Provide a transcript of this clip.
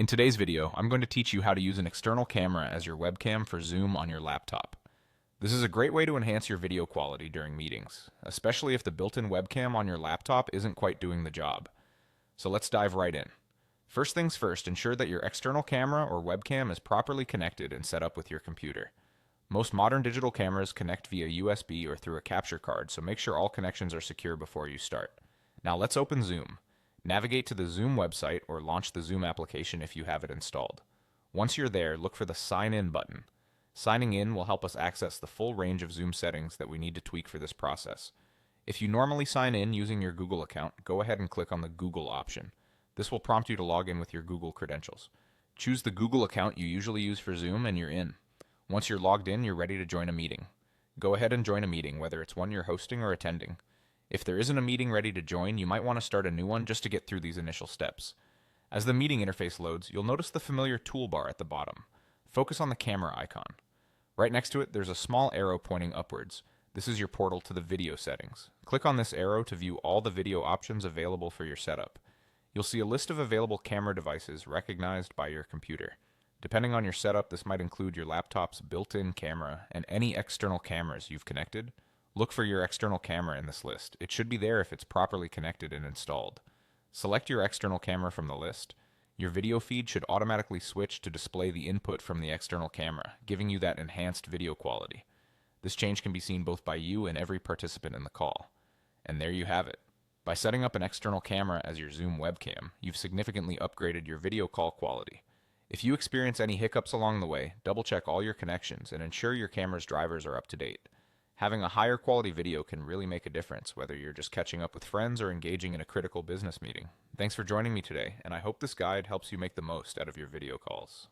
In today's video, I'm going to teach you how to use an external camera as your webcam for Zoom on your laptop. This is a great way to enhance your video quality during meetings, especially if the built-in webcam on your laptop isn't quite doing the job. So let's dive right in. First things first, ensure that your external camera or webcam is properly connected and set up with your computer. Most modern digital cameras connect via USB or through a capture card, so make sure all connections are secure before you start. Now let's open Zoom. Navigate to the Zoom website or launch the Zoom application if you have it installed. Once you're there, look for the Sign In button. Signing in will help us access the full range of Zoom settings that we need to tweak for this process. If you normally sign in using your Google account, go ahead and click on the Google option. This will prompt you to log in with your Google credentials. Choose the Google account you usually use for Zoom and you're in. Once you're logged in, you're ready to join a meeting. Go ahead and join a meeting, whether it's one you're hosting or attending. If there isn't a meeting ready to join, you might want to start a new one just to get through these initial steps. As the meeting interface loads, you'll notice the familiar toolbar at the bottom. Focus on the camera icon. Right next to it, there's a small arrow pointing upwards. This is your portal to the video settings. Click on this arrow to view all the video options available for your setup. You'll see a list of available camera devices recognized by your computer. Depending on your setup, this might include your laptop's built-in camera and any external cameras you've connected. Look for your external camera in this list. It should be there if it's properly connected and installed. Select your external camera from the list. Your video feed should automatically switch to display the input from the external camera, giving you that enhanced video quality. This change can be seen both by you and every participant in the call. And there you have it. By setting up an external camera as your Zoom webcam, you've significantly upgraded your video call quality. If you experience any hiccups along the way, double-check all your connections and ensure your camera's drivers are up to date. Having a higher quality video can really make a difference, whether you're just catching up with friends or engaging in a critical business meeting. Thanks for joining me today, and I hope this guide helps you make the most out of your video calls.